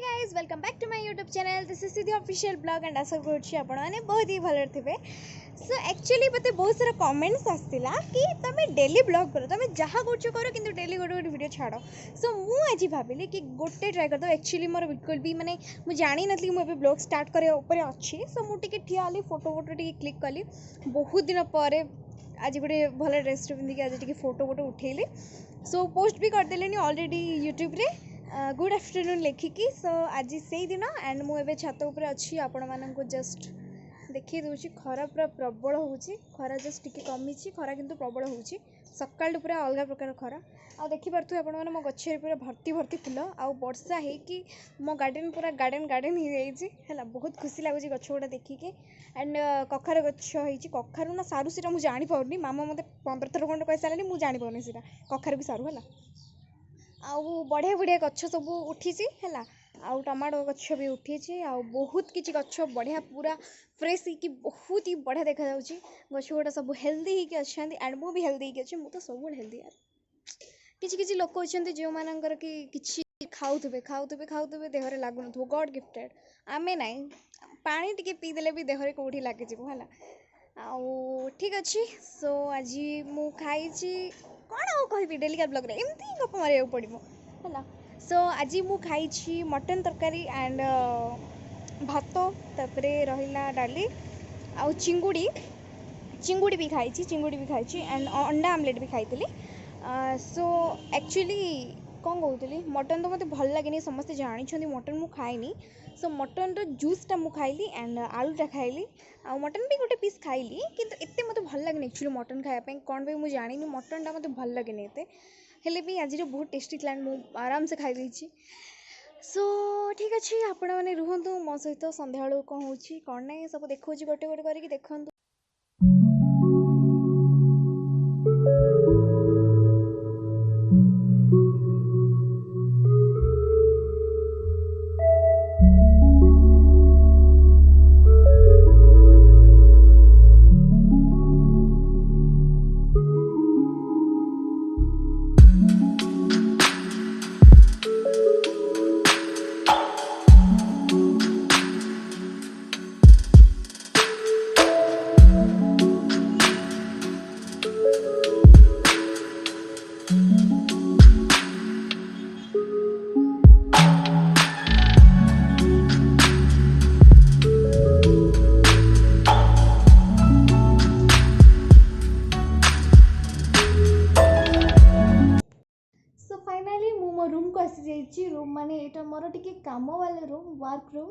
Guys welcome back to my YouTube channel this is Siddhi official blog and आशा करुच्छी आपने बहुत ही भल थे। सो एक्चुअली मत बहुत सारा कमेंट्स आसाला कि तुम डेली ब्लॉग करो तुम जहाँ कर कि डेली गोटे गोटे वीडियो छाड़। सो मुझे भाविली कि गोटे ट्राए करदे। एक्चुअली मोर बिल्कुल भी माने मुझे जानी नी मुझे ब्लॉग स्टार्ट करने अच्छी। सो मुझे ठिया फोटो फोटो टी क्लिक कली बहुत दिन पर आज गोटे भल ड्रेस पिंधिकी आज टी फोटो फोटो उठेली। सो पोस्ट भी करदे ऑलरेडी यूट्यूब रे गुड आफ्टरनून लेखिकी। सो आज से दिन एंड मुझे छात उपर अच्छी आपण मानक जस्ट देखी दूसरी खरा पूरा प्रबल हो खरा जस्ट टी कमी खरा किंतु प्रबल हो सकाल पूरा अलग प्रकार खरा आ देखिपे आप मो गच्छे पूरा भर्ती भर्ती फुल आउ वर्षा होगी मो गार्डन पूरा गार्डन गार्डन हो जाए बहुत खुशी लगुच गछ गुड़ा देखिकी। एंड कखार गछ कखारू ना सारू से मुझे जापानी मामा मत 15 थर खंड कही सारे मुझे जापानी से कखार भी सारू है आउ बढ़िया बढ़िया गछ सब उठी है आउ टमाटो गछ भी उठी आउ बहुत किसी गछ बढ़िया पूरा फ्रेश ही बहुत ही बढ़िया देखा गछ गुड़ा सब हेल्दी ही अच्छा एंड मु भी हेल्दी ही अच्छे मुझे सब हेल्दी यार। किसी लोक अच्छा जो मानकर कि खाऊे खाऊे खाऊे देहरे लगुन गॉड गिफ्टेड आमे ना पानी टिके पीदेले भी देहरे कौटी लगे है आउ ठीक अच्छे। सो आज मु खाई कौन आउ कहि डेलिका ब्लॉग रे एमती गप मारे पड़ो है। सो आज मु खाई मटन तरकारी एंड भात तापर रहा डाली आउ चिंगुड़ी चिंगुड़ी भी खाई एंड अंडा आमलेट भी खाई। सो एक्चुअली कौन कहूली मटन तो मत भल लगे समस्ते जानी मटन मु खाएनी। सो मटन जूसटा मु खाइली एंड आलूटा खाइली आ मटन भी गोटे पीस खाइली किंतु एते मत भल लगे एक्चुअली मटन खायापी कौन भी मुझे जानी मटनटा मत भल लगे एते हेले भी आज बहुत टेस्टी थी मु आराम से खाई। सो ठीक अच्छे आपण मैंने रुहतु मो सहित संध्या बेलू कौन हो कौन ना सब देखा गोटे गोटे करके देखु। मो रूम को आसी जाइए रूम माने एटा मोर टिके काम वाला रूम वर्क रूम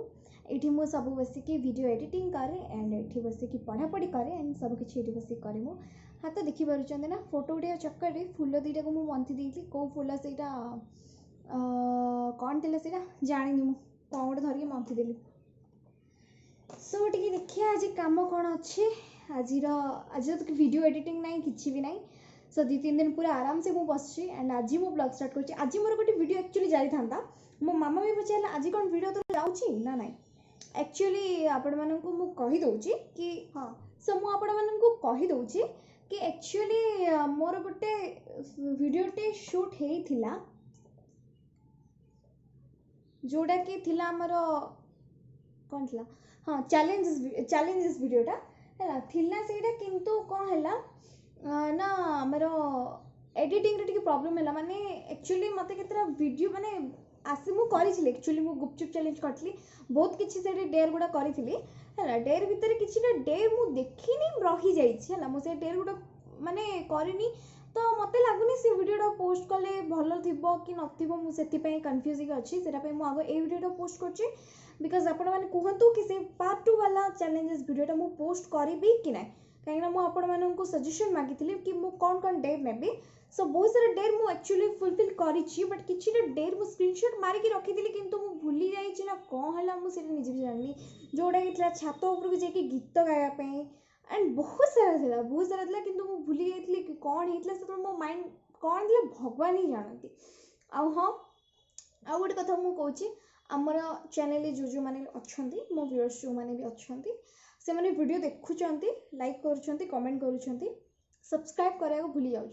ये मुझे सब बसिकी वीडियो एडिटिंग करे एंड ये बसिकी पढ़ापढ़ी करे एंड सब किसी ये बसिक करे मो हाथ देखिपुर ना फोटो उठा चक्कर में फुल दीटा को मुझे मंथी देती कौ फुल से कौन थी से जानी मु कौन गोटे धरिकी मंथी देली। सो टी देखिए आज कम कौन अच्छे आज तो वीडियो एडिटिंग ना कि भी ना। सो 2-3 दिन पूरा आराम से मुझे बस एंड आज मु ब्लॉग स्टार्ट कर आज मोर गोटे वीडियो एक्चुअली जारी था मो मामा भी पचारा आज कौन वीडियो तो जाऊँगी ना ना एक्चुअली आपण मानू मु कहीदे कि हाँ। सो मु आपण मानू कहीदे कि एक्चुअली मोर गोटे वीडियोटे शूट होता जोड़ा कि थिला आमर कौन थी हाँ चैलेंजेस वीडियोटा है थिला सेटा किंतु कौन है ना आमर एडिटिंग रे प्रॉब्लम है माने एक्चुअली मत केतरा वीडियो माने आसी मु करी एक्चुअली मु गुपचुप चैलेंज करथली बहुत किछि से डेयर गुडा करी है डेयर भितर किछि डेयर मु देखिनी रही जाइछि है मु से डेयर गुडा माने करिनी तो मत लगुनि से वीडियोटा पोस्ट कले भल थिबो कि नथिबो मु सेति पई कंफ्यूज अछि सेटा पई मु आगो ए वीडियोटा पोस्ट करछि बिकॉज आपण माने कहंतु कि से पार्ट 2 वाला चैलेंजेस वीडियोटा मु पोस्ट करिबी कि ना कहीं ना मुझे सजेशन मागी कि मु कौन कौन डेयर नेबी। सो बहुत सारा डेयर मु एक्चुअली फुलफिल करी बट किसी डेयर मु स्क्रीनशॉट मारिकी रखी किंतु मु भूली जाइए ना कौन है मुझे निजे भी जानी जोड़ा कि छात उपर जाकि गीत गायापी एंड बहुत सारा था कि मु भूली जाइए कि कौन होता से मो माइंड कौन थी भगवान ही जानती। आउ हाँ आउ गोटे कथा मु कहूँ आमर चैनल जो मैंने अच्छा मो व्यूअर्स जो मैंने भी अच्छा से मैंने वीडियो देखुं लाइक कमेंट कर सब्सक्राइब करा भूली जाऊँ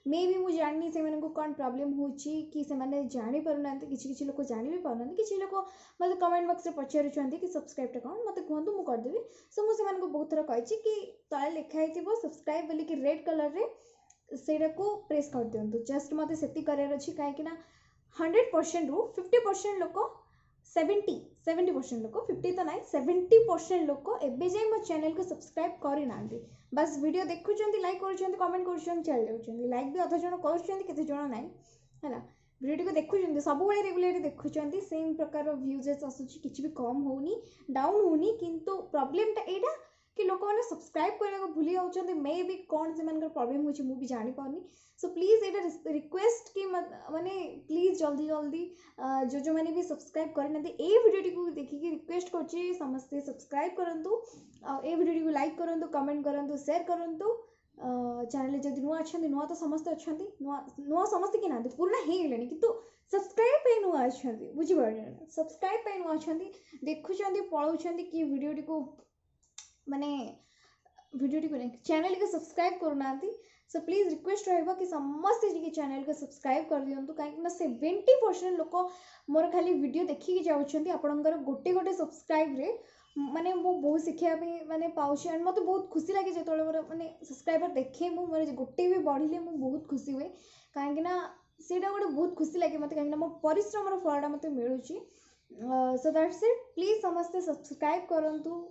मे भी मुझे जाननी से कौन प्रॉब्लम होची कि से जानी पारुना किसी लोग जानी भी पारुना किसी लोग मतलब कमेंट बॉक्स में पचारुंट कि सब्सक्राइब कौन मत कहतु मुझे करदेवी। सो मुझे बहुत थर कही कि तले लिखाई थी सब्सक्राइब बोलिक रेड कलर रे सेटा को प्रेस कर दिंतु जस्ट मत से करार अच्छी कहीं 100% रु 50% लोक 70% लोक 50 तो ना 70% लोक एवं जाए मो चैनल को सब्सक्राइब करना बस वीडियो देखुं लाइक कर कमेंट कर चल जाऊँ लाइक भी अध जन कर ना है वीडियो को देखुं सब रेगुलर देखुं सेम प्रकार व्यूजेस आसूँ कि भी कम होनी डाउन होनी किंतु प्रॉब्लमटा यहाँ कि लोक मैंने सब्सक्राइब करने भूली जाऊँ मे भी कौन से प्रॉब्लम हो मुझे जापारनी। सो प्लीज ये रिक्वेस्ट कि माने प्लीज जल्दी जल्दी जो मैंने भी सब्सक्राइब करना वीडियो को देखिए रिक्वेस्ट कर समस्ते सब्सक्राइब करूँ ए वीडियो को लाइक करूँ कमेंट करूँ शेयर करूँ चैनल जब नुआ अच्छा नुआ तो समस्ते अच्छा नुआ समस्ते कि ना पुराना हो गले कि सब्सक्राइब नुआ अच्छा बुझीपार सब्सक्राइब नुआ अच्छा देखुं पलाउं कि वीडियो को माने वीडियो को चैनल को सब्सक्राइब करूना। सो प्लीज रिक्वेस्ट रहा कि समस्ते चैनल को सब्सक्राइब कर दिंतु कहीं 70% लोक मोर खाली वीडियो देखिए जाऊँच आपणकर गोटे गोटे सब्सक्राइब रे माने मो बहुत शिखापी माने पाऊँ एंड मत बहुत खुशी लगे जो मोर माने सब्सक्राइबर देखे मोर गोटे भी बढ़िले मुझे बहुत खुशी हुए कहीं सेटा गोटे बहुत खुशी लगे मत कहीं मो परिश्रम फलटा मत मिलूँ। सो दैट्स इट प्लीज समस्ते सब्सक्राइब करूँ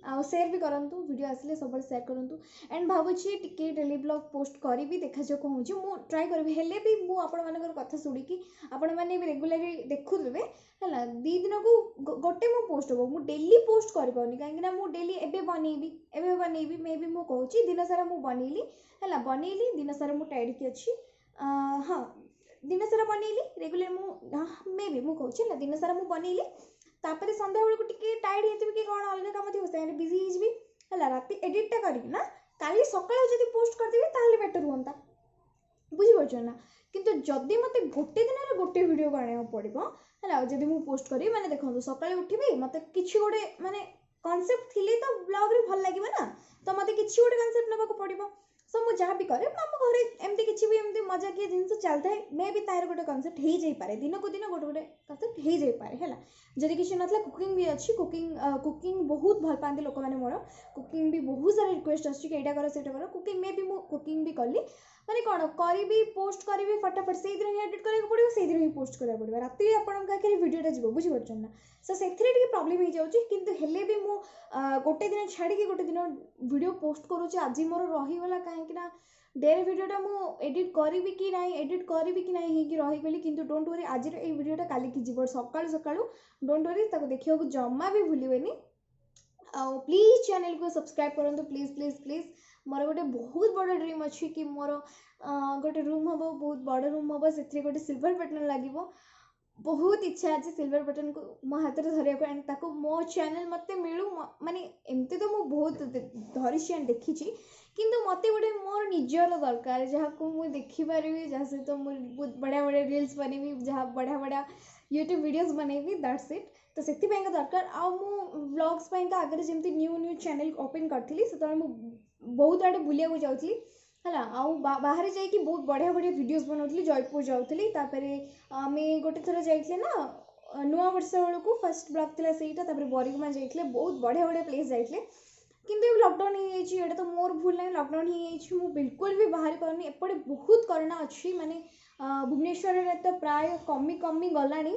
आउ शेयर भी करूँ वीडियो आसिले सब शेयर करूँ एंड भावुची टिके डेली ब्लॉग पोस्ट करी देखा जो कौन हो ट्राए करी हेले भी मुझे कथा शुणिकी आपण मैंने भी रेगुलरली देखुवे है दी दिन को गोटे मो पोस्ट हो मुझे डेली पोस्ट कर कहीं मुझे डेली एवं बनइबी मे भी मुझे कहूँ दिन सारा मुझे बनइली है बनइली दिन सारा मुझे टाइड अच्छी हाँ दिन सारा बनइली रेगुलर मे भी मुझे कहूँ दिन सारा मुझे बनइली तापर संध्या बेलू टिके टाइड होती कि कौन अलग कम थी बिजी है राति एडिटा करना काली सकाଳେ जब पोस्ट करदेवी ताहले बेटर हुआ बुझीपार ना किंतु जदि मत गोटे दिन गोटे वीडियो आने पड़ो है जब मुझे पोस्ट करी मैंने देखो सकाଳେ उठबी मत कि गोटे माने कॉन्सेप्ट थी तो ब्लॉग रे भल लगे ना तो मत कि गोटे कॉन्सेप्ट नाक पड़ो सो मुझे जहाँ भी करे आम घर एमती किसी भी एमती मजाकिया जिन चलता है मे भी तार गोटे कॉन्सेप्ट हो जाए दिन को दिन गोटे गोटे कॉन्सेप्ट हो जाए है जदि किसी ना कुकिंग भी अच्छी कुकिंग बहुत भल पाते लोक मैंने मोर कुकिंग भी बहुत सारा रिक्वेस्ट आईटा कर से कुकिंग मे भी कुकिंग भी कली माने कौन करी पोस्ट करी फटाफट से दिन ही एडिट करा पड़ो से दिन ही पोस्ट करा पड़ो राति आपंखे वीडियोटा जी बुझीपार ना सो से प्रॉब्लम हो जाऊँगी किंतु हेले भी मु गोटे दिन छाड़ी गोटे दिन वीडियो पोस्ट करुँच आज मोर रहीगला कहीं डेली वीडियोटा मुझे एडिट करी कि ना एडिट करी कि ना रहीगली किंतु डोंट वरी आज वीडियोटा काली की जीव सकाळु सकाळु डोंट वरी देखा जमा भी भूलिबेनी प्लीज चैनल को सब्सक्राइब करूँ प्लीज प्लीज प्लीज मोर गोटे बहुत बड़ ड्रीम अच्छी कि मोर गोटे रूम हम बहुत बड़ रूम हम से गोटे सिल्वर बटन लगे बहुत इच्छा अच्छे सिल्वर बटन को मो हाथ में धरिया एंड ताको मो चैनल मत मिलू माने एमती तो मुझे बहुत धरी एंड देखी किंतु मत गोटे मोर निजर दरकार जहाँ को मुझे देखिपारि जहाँ सहित बहुत बढ़िया बढ़िया रील्स बनैबी जहाँ बढ़िया बढ़िया यूट्यूब वीडियोस बनैबी दैट्स इट तो से दरकार आ व्लॉग्स आगे जमी न्यू न्यू चैनल ओपन करी से बहुत आड़े बुलिया जाऊँगी है बाहर जाकि बहुत बढ़िया बढ़िया वीडियोस बनाऊली जयपुर जाऊँगी आम गोटे थर जाइए ना नुआ वर्ष बेलू फर्स्ट ब्लॉग थी सहीटा बरिगुमा जाइए बहुत बढ़िया बढ़िया प्लेस जाइए किंतु लॉकडाउन हो तो मोर भूल ना लॉकडाउन हो बिल्कुल भी बाहर पानी एपटे बहुत कोरोना अच्छी माने भुवनेश्वर में तो प्राय कमी कमी गलानी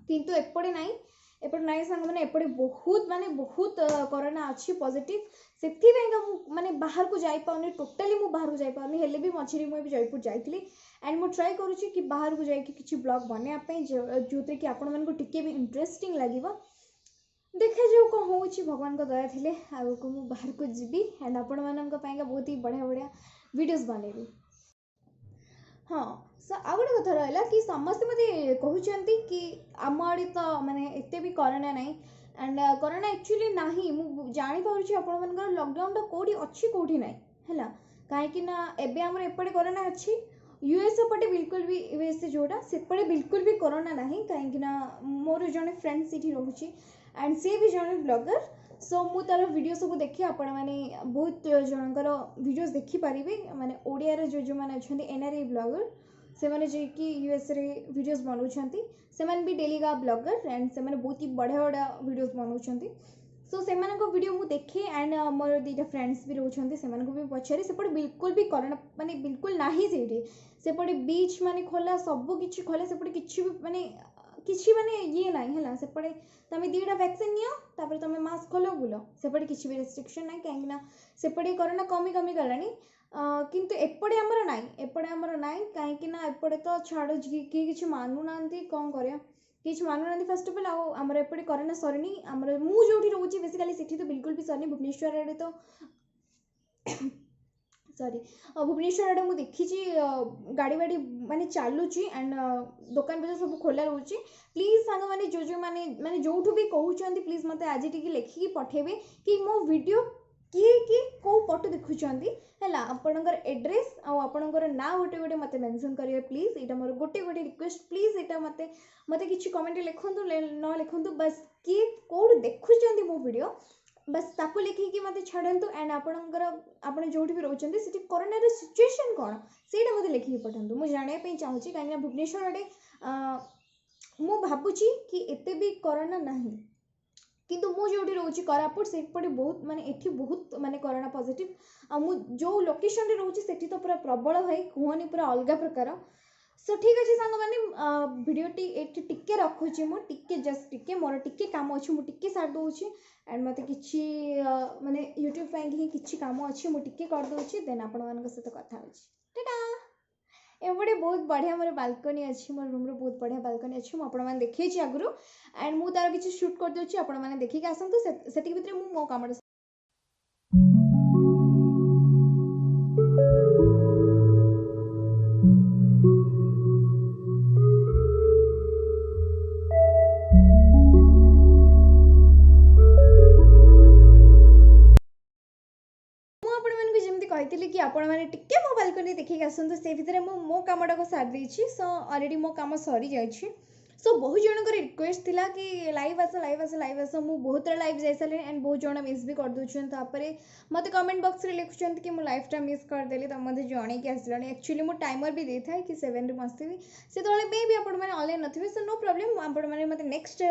किंतु एपटे नाई एपटे नाई सांग मैंने एपटे बहुत माने बहुत कोरोना अच्छी पॉजिटिव से माने बाहर को जाई पाउनी टोटली मु बाहर को जाई पाउनी हेले भी मझिरे मुझे जयपुर जाइली एंड मुझे ट्राए करुँची कि बाहर को जाकि किसी ब्लॉग बनवाई जो थे कि आपण मानक टिके भी इंटरेस्टिंग लगे देखा जो कौन हो भगवान को दया थे आगे मुझे बाहर को जी एंड आपण मान बहुत ही बढ़िया बढ़िया वीडियोस बनैबी। हाँ सो आ गोटे कथा रहा कि समस्त मत कहते कि आम आड़े तो माने एत भी कोरोना ना एंड कोरोना एक्चुअली ना जापार आप लॉकडाउन कौटी अच्छी कौटी ना है कहीं एवं आम एपटे कोरोना अच्छी यूएसए पटे बिल्कुल भी यूएसए जोटा सेपटे बिल्कुल भी कोरोना ना कहीं मोर जड़े फ्रेंड से रोचे एंड सी भी जन ब्लॉगर सो मु तार वीडियो सब देखी आपण मैंने बहुत जनकर वीडियोस देखिपारे माने ओडिया जो जो मैंने अच्छा एनआरआई ब्लॉगर से मैंने जी यूएस रे वीडियोस बनाऊँ से भी डेली का ब्लॉगर एंड से बहुत ही बढ़िया बढ़िया वीडियोस बनाऊँ सो से वीडियो मुझे देखे एंड मोर दुईटा फ्रेंड्स भी रोचे से भी पचारे सेपटे बिल्कुल भी करोना माने बिल्कुल नाही सेपटे बीच माने खोला सब किछि खोला सेपटे किछि भी माने ये ना है सेपटे तुम दुईटा वैक्सीन नियो तापर तुम मास्क खोल बुल सेपटे किछि भी रेस्ट्रिक्शन ना कहीं सेपटे करोना कमी कमी गलानी किंतु एपटे आमर नाई एपटे आमर नाई कहीं एपटे तो छाड़ किए किसी मानुना कौन कर किसी मानुना फर्स्ट अफ ऑल आमर एपटे करोना सरनी आमर मु जो रोचे बेसिकली सेठी तो बिल्कुल भी सरनी भुवनेश्वर आड़े तो सॉरी भुवनेश्वर आड़े मुझे देखी गाड़ी बाड़ी माने चलुची एंड दुकान बजार सब खोला रोचे प्लीज सांग मैंने जो मैंने माने जो भी कहते प्लीज मत आज टी लिखिकी पठेबे कि मो वीडियो किए कौ पट देखुं है आपणकर एड्रेस आपणकर ना गोटे गोटे मत मेंशन करेंगे प्लीज यहाँ मोर गोटे गोटे रिक्वेस्ट प्लीज यहाँ मत मत कि कमेंट लिखु न लिखु बस किए कौट देखुं मो वीडियो बस ताको लिखिकी मत छाड़ू एंड आपणकर आप जो भी रोचे से कोरोना सिचुएशन कौन से मत लिखिकी पठातु मुझे जानापी चाहूँगी कहीं भुवनेश्वर आड़े मु भावुची कि एते भी कोरोना नहीं किंतु मु जो रोचे कोरापुट से बहुत माने एठी बहुत माने कोरोना पॉजिटिव आ मु जो लोकेशन रे रोचे सेठी तो पूरा प्रबल भाई कहनी पूरा अलग प्रकार सो ठीक अच्छे सांग मैंने भिडियोटी एठी टिके रखुची मु टिके जस्ट टिके मोर टिके काम अच्छी मु टिके सार दूची एंड मते किछि माने यूट्यूब ପାଇଁ ही किछि काम अच्छी मु टिके कर दूची देन आपण मान सहित कथा होची टाटा एपटे बहुत बढ़िया मोर बालकनी अच्छी मोर रूम बहुत बढ़िया बालकनी अच्छी मुझे देखी आगु एंड मु तार किसी शूट कर दूची आपण मैंने देखिक आसतु से भितर मु मो काम कही कि आपण मैंने टिके मो बालकनी देखिक आसतु से भितर मु मो कामटा को सारी देछि सो ऑलरेडी मो काम सरी जाइछि सो बहुत जनकर रिक्वेस्ट थिला कि लाइव आस मु बहुत लाइव जाई सारे एंड बहुत जन मिस भी कर दूछन तापरे मते कमेंट बॉक्स रे लिखुछन कि मु लाइव टा मिस कर देली त मते जणे कि आसलानी एक्चुअली मु टाइमर भी दे थाए कि 7 रे मस्ती से तोले मे भी आपण माने ऑनलाइन नथिबे सो नो प्रॉब्लम आपण माने मते नेक्स्ट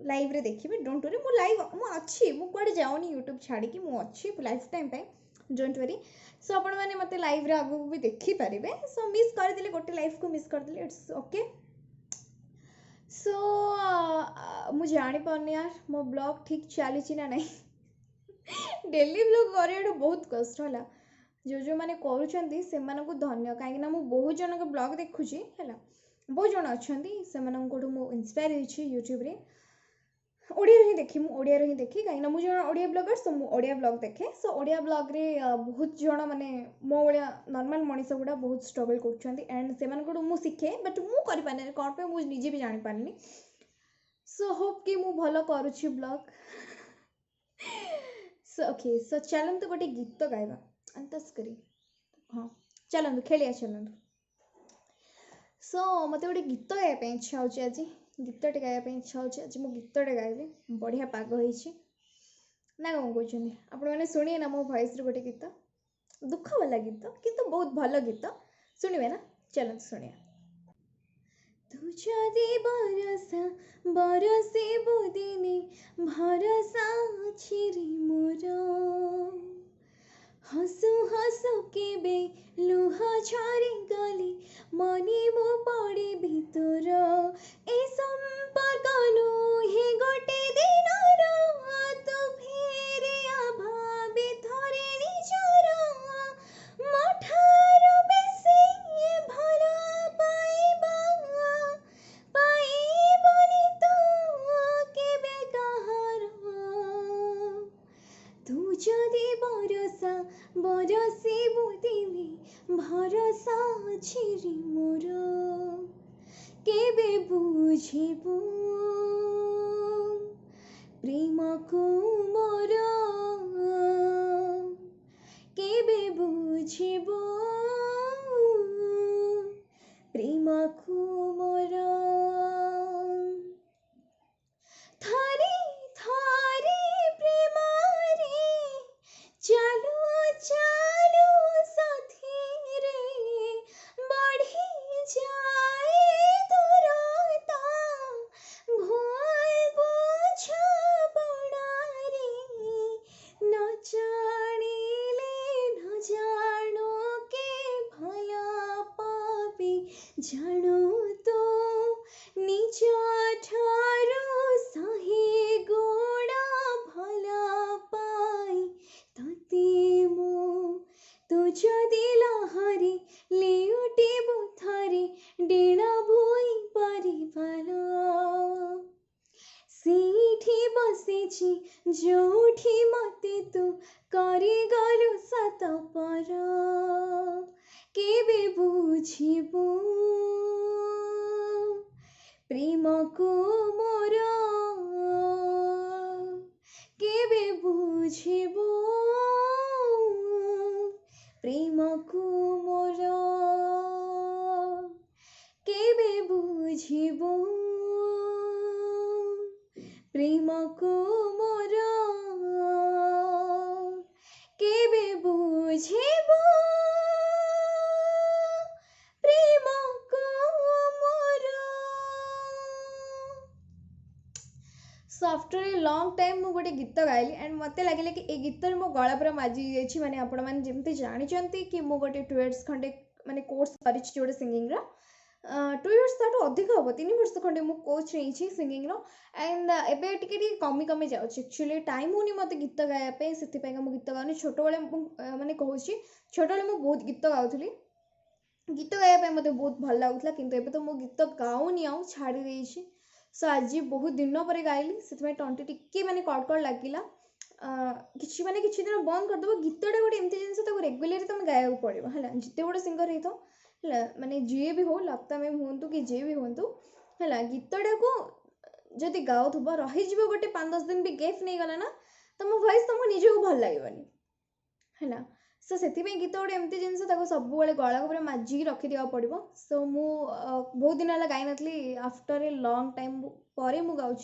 लाइव रे देखिबे डोंट वरी मु लाइव मु अच्छी मु कोड जाउनी यूट्यूब छाड़ी कि मु अच्छी लाइफ टाइम पे डोंट वरी सो आपण माने मते लाइव रे आगु भी देखि परिबे सो मिस कर देले गोटे लाइव को मिस कर देले इट्स ओके सो मु जानी पानी यार मो ब्लॉग ठीक चली ना नहीं डेली ब्लॉग कर बहुत कष्ट है जो जो मैंने करुँच से धन्य कहीं मु बहुत जन का ब्लॉग देखुची है बहुत जन अच्छा से मु इंस्पायर होती यूट्यूब रे ओडिया ही देखी मु ओडिया ही देखी कहीं मुझे जन ओडिया ब्लॉगर सो मु ओडिया ब्लॉग देखे सो ओडिया ब्लॉग रे बहुत जन माने मो भाया नॉर्मल मनीष गुड़ा बहुत स्ट्रगल कर एंड से मु शिखे बट मु कर पारे कौन पे मुझे निजे भी जानी पारनी सो होप कि मु भलो करुछि ब्लॉग सो ओके सो चलंतु गोटे गीत गाइबा अंतस करी हाँ चलंतु खेलिया चलंतु सो मते गोटे गीत गाइबा पे इच्छा होछि आज गीतटे गाइबा पे इच्छा होछि आज मु गीतटे गाइबे बढ़िया पाग होइछि ना कौन कहते आपण मैंने शुणिए ना मो वॉइस रे गोटे गीत दुख वाला गीत किंतु बहुत भल गीत शुणिबे ना चलंतु शुणिया तू जदि बरसा बरसे बुदिनी भरसा छिरी मोर हसु हसु केबे लुह झरी गली मनी मो पड़ी भितर ए संपर्क नुहे गोटे दिन तू फेरे अभावे थरे निजर मठार बेसी भल पाइबा पाइबनी तू केबे कहार तू जदि बरसा बरसे बुदिनी भरसा छिरी मोर केबे बुझिबु प्रेम को मोर केबे बुझिबु प्रेम को मोर ଚାଲିଛି ଯୋଉଠି ମତେ ତୁ କରିଗଲୁ ସତ ପର କେବେ ବୁଝିବୁ ପ୍ରେମକୁ ମୋର କେବେ ବୁଝିବୁ ପ୍ରେମକୁ ମୋର କେବେ ବୁଝିବୁ ପ୍ରେମକୁ ମୋର କେବେ ବୁଝିବୁ ପ୍ରେମକୁ ମୋର। So after a long time मु गोटे गीत गाइली एंड मत लगे कि ए गीत मो गला पूरा माजी जाइए माने आपण मैंने जमती जानते कि मु गोटे 2 इयर्स खंडे माने कोर्स कर गोटे सिंगिंग 2 इयर्स ताठू अधिक हम 3 वर्ष खंडे मु कोच रही सिंगिंग एंड एबे टिके कमी कमी जाऊँ एक्चुअली टाइम होनी मत गीत गायापे से मुझे गीत गाऊनी छोट बेले माने कहूँ छोट बेले मुझे बहुत गीत गाउली गीत गायापे मत बहुत भल लगुला किंतु एबे तो मो गीत गाऊनी आउ छाड़ी देछि। सो आज बहुत दिन पर गाइली से टंटी टिके माने कट लगिला किसी माने किसी दिन बंद करदेव गीतटा गोटे एमती जिन रेगुलर तुम गाया पड़ो है जिते बड़े सिंगर हो माने जी भी हो लता मैम हूँ कि जी भी हूँ है गीतटा को जदि गाउब रही गोटे 5-10 दिन भी गैप नहीं गला ना तुम वॉइस तुमको निजक भल लगे है सो से गीत गोटे एमती जिन सब गला को पूरा माजिक रखिदेवा पड़ो। सो मु बहुत दिन है गाई नी आफ्टर ए लॉन्ग टाइम पर मु गाँव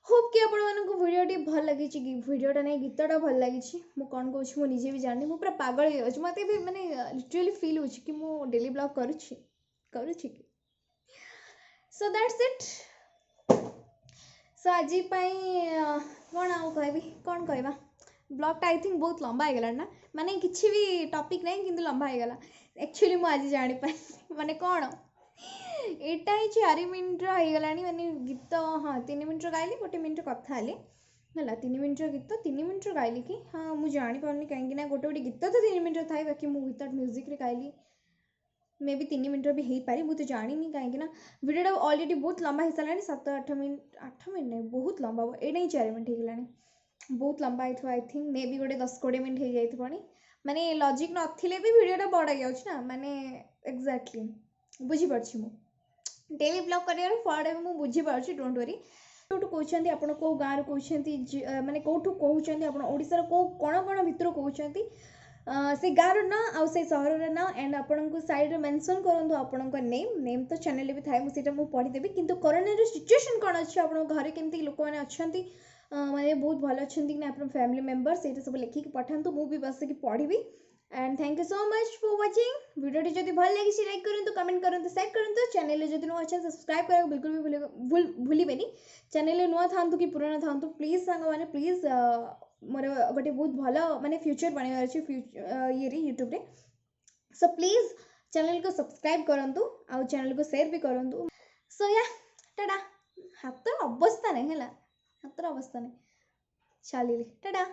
होप कि आपको भिडियोटी भल लगी भिडियोटा नहीं गीतटा भल लगी कौन कहूँ मुझे भी जानी मुझे पूरा पागल हो मत भी माने लिटरली फील हो कि मु डेली ब्लॉग करुँची सो दैट्स इट। सो आज कौन आउ कौन कहवा ब्लॉगटा आई थिंक बहुत लंबा हो ना माने किसी भी टॉपिक नहीं किंतु लंबा हो गला एक्चुअली मुझे आज जापार माने कौन यहाँ ही 4 मिनट होगा माने गीत हाँ 3 मिनट गाइली 1 मिनट कथा है 3 मिनट गीत 3 मिनट गाइली कि हाँ मुझे जापारे कहीं गोटे गोटे गीत तो 3 मिनट थाए बाकी मुझे विदाउट म्यूजिक गाइली मे भी 3 मिनट भी हो पारे मुझे जानी कहीं वीडियोटा ऑलरेडी बहुत लंबा हो सारा 7-8 मिनट 8 मिनट नहीं बहुत लंबा ये ही 4 मिनट होगा बहुत लंबा हो आई थिंक मे भी गोटे 10-20 मिनट हो जाए माने लॉजिक नथिले भी वीडियोटा बड़ा जाऊँ माने एक्जाक्टली बुझीपार डेली ब्लॉग कर फल मुझे बुझीपार डोंट वरी कौटू कहते आप कौ गाँव कहते माने कौटू कहते आप ओडिशार कौ कण कण भितर कहते से गाँव ना आउ से सहर ना एंड आपन को साइड रे मेंशन करंतु आपन को नेम तो चैनल भी थाए मुझे पढ़ी देवी किंतु कोरोना सिचुएशन कौन अच्छे आप घरे केमती लोक मैंने अच्छा माने बहुत भल अच्छा कि आप फैमिली मेंबर्स ये सब लिखिक पठातु मुझे बसिक पढ़ी and thank you so much for watching वीडियोटी जब भल लगी लाइक करूँ कमेंट करूँ शेयर करूँ चैनल जब नुआ अच्छा सब्सक्राइब करा बिल्कुल भी भूलें चैनल नुआ था कि पुराना था प्लीज सांग मैंने प्लीज मोर गोटे बहुत भल माने फ्यूचर बनवार अच्छे ये यूट्यूब रे सो प्लीज चैनल को सब्सक्राइब करूँ आउ चैनल को शेयर भी करूँ। सो या टाटा हाथ अवस्था नहीं है हाथ अवस्था नहीं चलिए टाटा।